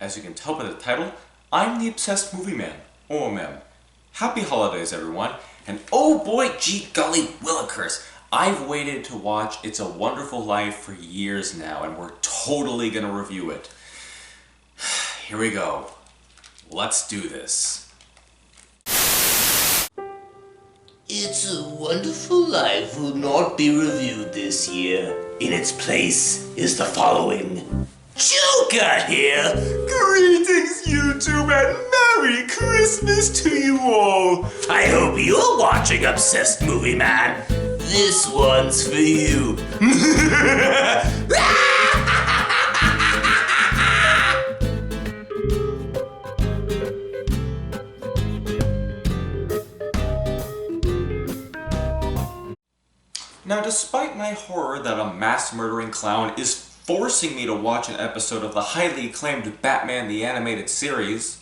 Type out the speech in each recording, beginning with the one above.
As you can tell by the title, I'm the Obsessed Movie Man, O.M.M. Happy holidays, everyone, and oh boy, gee golly willikers, I've waited to watch It's a Wonderful Life for years now, and we're totally gonna review it. Here we go. Let's do this. It's a Wonderful Life will not be reviewed this year. In its place is the following. Joker here! Greetings, YouTube, and Merry Christmas to you all! I hope you're watching Obsessed Movie Man. This one's for you. Now, despite my horror that a mass-murdering clown is forcing me to watch an episode of the highly acclaimed Batman the Animated Series,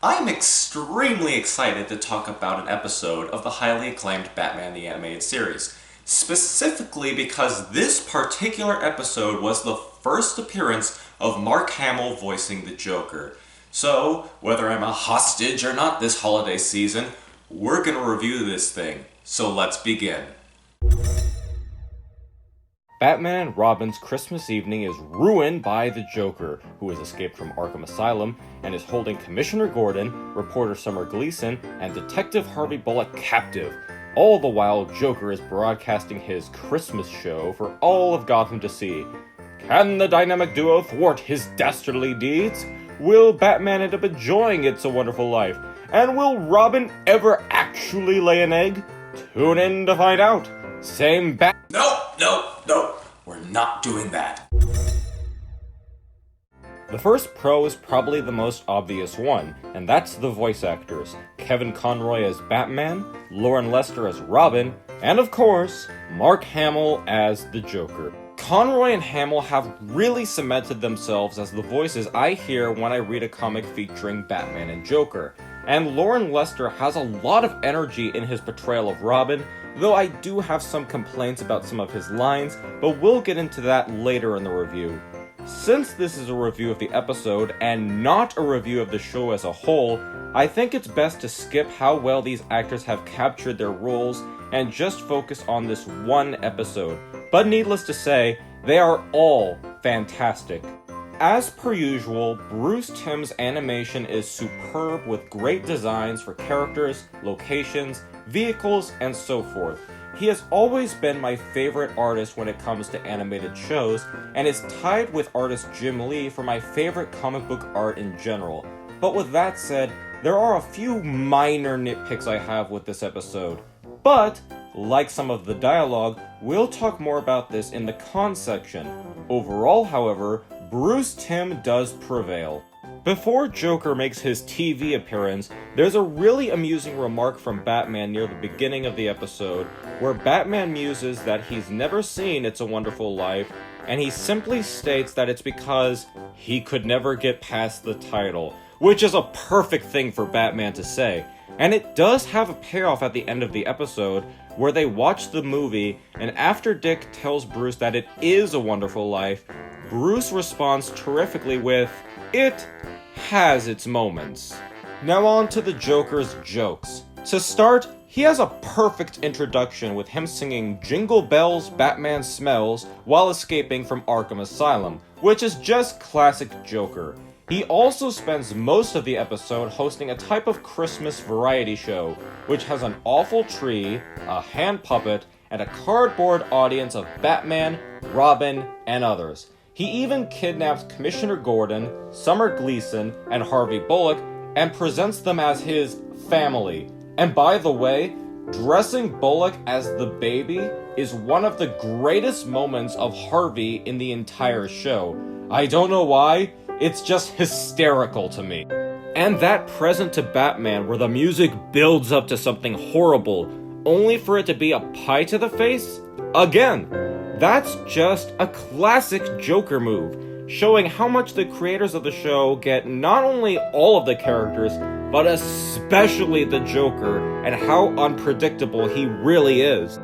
I'm extremely excited to talk about an episode of the highly acclaimed Batman the Animated Series, specifically because this particular episode was the first appearance of Mark Hamill voicing the Joker. So, whether I'm a hostage or not this holiday season, we're gonna review this thing, so let's begin. Batman and Robin's Christmas evening is ruined by the Joker, who has escaped from Arkham Asylum and is holding Commissioner Gordon, reporter Summer Gleason, and Detective Harvey Bullock captive. All the while, Joker is broadcasting his Christmas show for all of Gotham to see. Can the dynamic duo thwart his dastardly deeds? Will Batman end up enjoying It's a Wonderful Life? And will Robin ever actually lay an egg? Tune in to find out. Same bat- No, we're not doing that. The first pro is probably the most obvious one, and that's the voice actors. Kevin Conroy as Batman, Lauren Lester as Robin, and of course, Mark Hamill as the Joker. Conroy and Hamill have really cemented themselves as the voices I hear when I read a comic featuring Batman and Joker. And Lauren Lester has a lot of energy in his portrayal of Robin, though I do have some complaints about some of his lines, but we'll get into that later in the review. Since this is a review of the episode, and not a review of the show as a whole, I think it's best to skip how well these actors have captured their roles and just focus on this one episode. But needless to say, they are all fantastic. As per usual, Bruce Timm's animation is superb with great designs for characters, locations, vehicles, and so forth. He has always been my favorite artist when it comes to animated shows, and is tied with artist Jim Lee for my favorite comic book art in general. But with that said, there are a few minor nitpicks I have with this episode. But, like some of the dialogue, we'll talk more about this in the con section. Overall, however, Bruce Timm does prevail. Before Joker makes his TV appearance, there's a really amusing remark from Batman near the beginning of the episode, where Batman muses that he's never seen It's a Wonderful Life, and he simply states that it's because he could never get past the title, which is a perfect thing for Batman to say. And it does have a payoff at the end of the episode, where they watch the movie, and after Dick tells Bruce that it is a wonderful life, Bruce responds terrifically with, "It has its moments." Now on to the Joker's jokes. To start, he has a perfect introduction with him singing Jingle Bells, Batman Smells while escaping from Arkham Asylum, which is just classic Joker. He also spends most of the episode hosting a type of Christmas variety show, which has an awful tree, a hand puppet, and a cardboard audience of Batman, Robin, and others. He even kidnaps Commissioner Gordon, Summer Gleason, and Harvey Bullock, and presents them as his family. And by the way, dressing Bullock as the baby is one of the greatest moments of Harvey in the entire show. I don't know why, it's just hysterical to me. And that present to Batman where the music builds up to something horrible, only for it to be a pie to the face? Again, that's just a classic Joker move, showing how much the creators of the show get not only all of the characters, but especially the Joker, and how unpredictable he really is.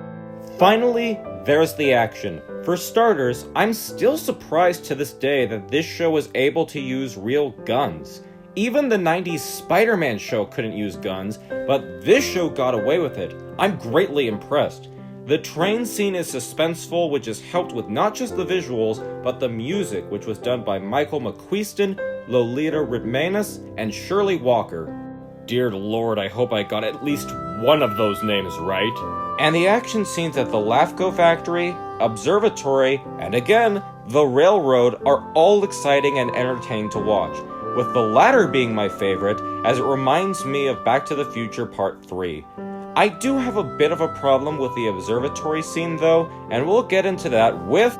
Finally, there's the action. For starters, I'm still surprised to this day that this show was able to use real guns. Even the 90s Spider-Man show couldn't use guns, but this show got away with it. I'm greatly impressed. The train scene is suspenseful, which is helped with not just the visuals, but the music, which was done by Michael McQuiston, Lolita Ritmanis, and Shirley Walker. Dear Lord, I hope I got at least one of those names right. And the action scenes at the LAFCO factory, observatory, and again, the railroad are all exciting and entertaining to watch, with the latter being my favorite, as it reminds me of Back to the Future Part 3. I do have a bit of a problem with the observatory scene though, and we'll get into that with...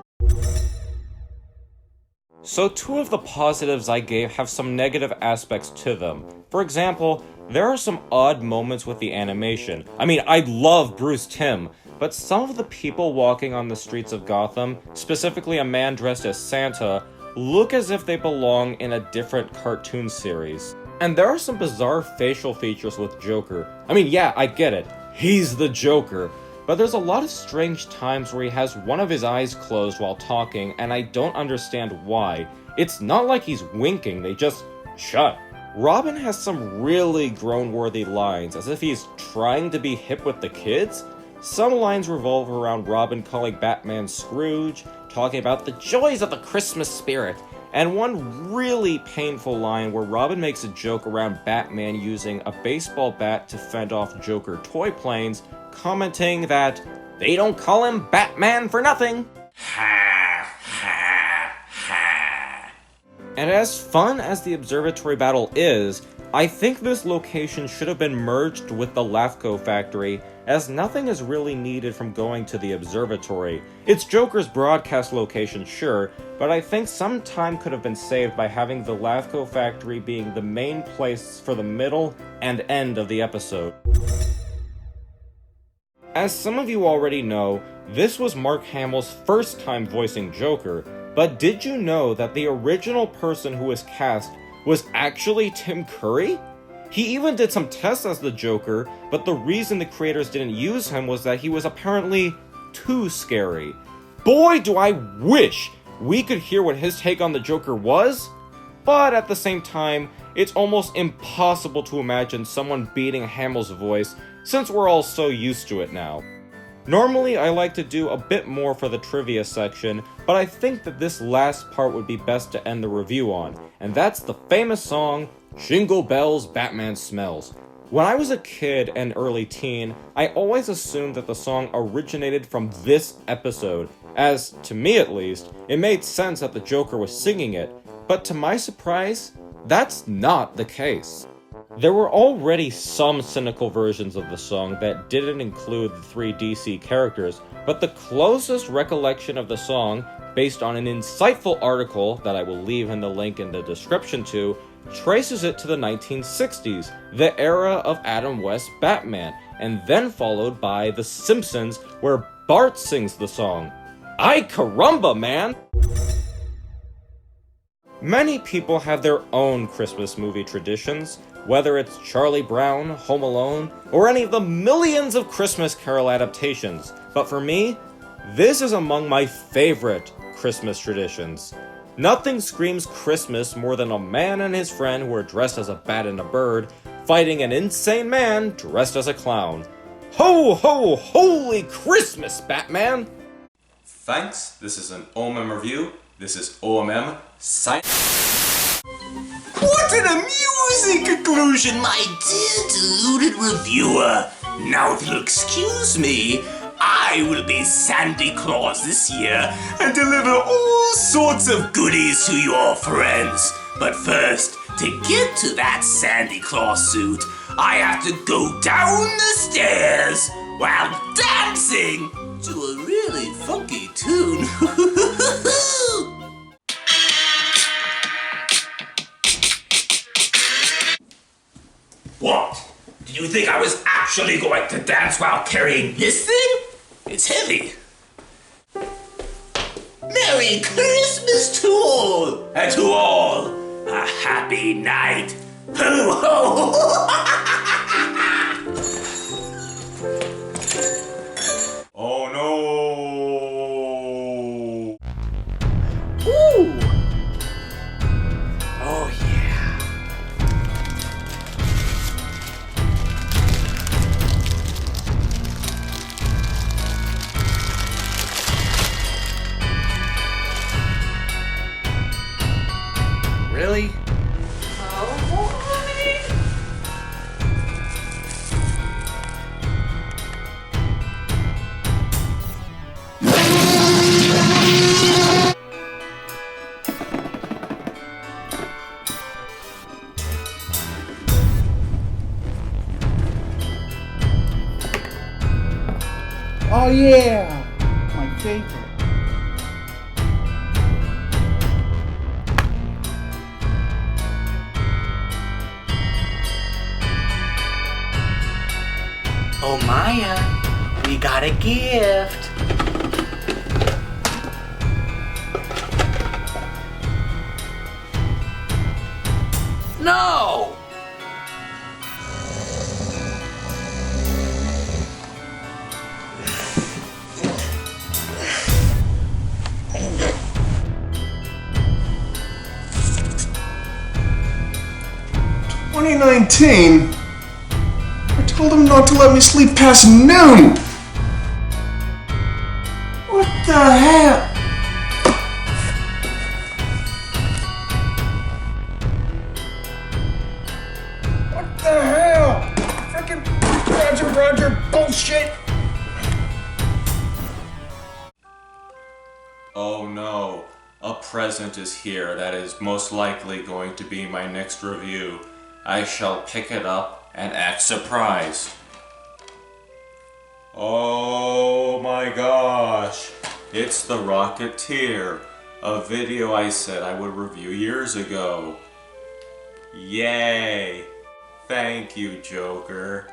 So two of the positives I gave have some negative aspects to them. For example, there are some odd moments with the animation. I mean, I love Bruce Timm, but some of the people walking on the streets of Gotham, specifically a man dressed as Santa, look as if they belong in a different cartoon series. And there are some bizarre facial features with Joker. I mean, yeah, I get it. He's the Joker. But there's a lot of strange times where he has one of his eyes closed while talking, and I don't understand why. It's not like he's winking, they just shut. Robin has some really groan-worthy lines, as if he's trying to be hip with the kids. Some lines revolve around Robin calling Batman Scrooge, talking about the joys of the Christmas spirit, and one really painful line where Robin makes a joke around Batman using a baseball bat to fend off Joker toy planes, commenting that they don't call him Batman for nothing. Ha, ha, ha. And as fun as the observatory battle is, I think this location should have been merged with the LAFCO factory, as nothing is really needed from going to the observatory. It's Joker's broadcast location, sure, but I think some time could have been saved by having the LAFCO factory being the main place for the middle and end of the episode. As some of you already know, this was Mark Hamill's first time voicing Joker, but did you know that the original person who was cast was actually Tim Curry? He even did some tests as the Joker, but the reason the creators didn't use him was that he was apparently too scary. Boy, do I wish we could hear what his take on the Joker was, but at the same time, it's almost impossible to imagine someone beating Hamill's voice since we're all so used to it now. Normally, I like to do a bit more for the trivia section, but I think that this last part would be best to end the review on, and that's the famous song, Jingle Bells, Batman Smells. When I was a kid and early teen, I always assumed that the song originated from this episode, as, to me at least, it made sense that the Joker was singing it, but to my surprise, that's not the case. There were already some cynical versions of the song that didn't include the three DC characters, but the closest recollection of the song, based on an insightful article that I will leave in the link in the description to, traces it to the 1960s, the era of Adam West's Batman, and then followed by The Simpsons, where Bart sings the song. Ay caramba, man! Many people have their own Christmas movie traditions, whether it's Charlie Brown, Home Alone, or any of the millions of Christmas Carol adaptations. But for me, this is among my favorite Christmas traditions. Nothing screams Christmas more than a man and his friend who are dressed as a bat and a bird, fighting an insane man dressed as a clown. Ho ho holy Christmas, Batman! Thanks, this is an O.M.M review. This is O.M.M. sign. What an amusing conclusion, my dear deluded reviewer. Now, if you'll excuse me, I will be Santa Claus this year and deliver all sorts of goodies to your friends. But first, to get to that Santa Claus suit, I have to go down the stairs while dancing to a really funky tune. What? Did you think I was actually going to dance while carrying this thing? It's heavy. Merry Christmas to all, and to all, a happy night. Ho ho! Oh no! Oh yeah! My favorite. Oh, Maya, we got a gift. No! "2019? I told him not to let me sleep past noon! What the hell?" What the hell? Frickin' Roger bullshit! Oh no, a present is here that is most likely going to be my next review. I shall pick it up and act surprised. Oh my gosh, it's The Rocketeer, a video I said I would review years ago. Yay! Thank you, Joker.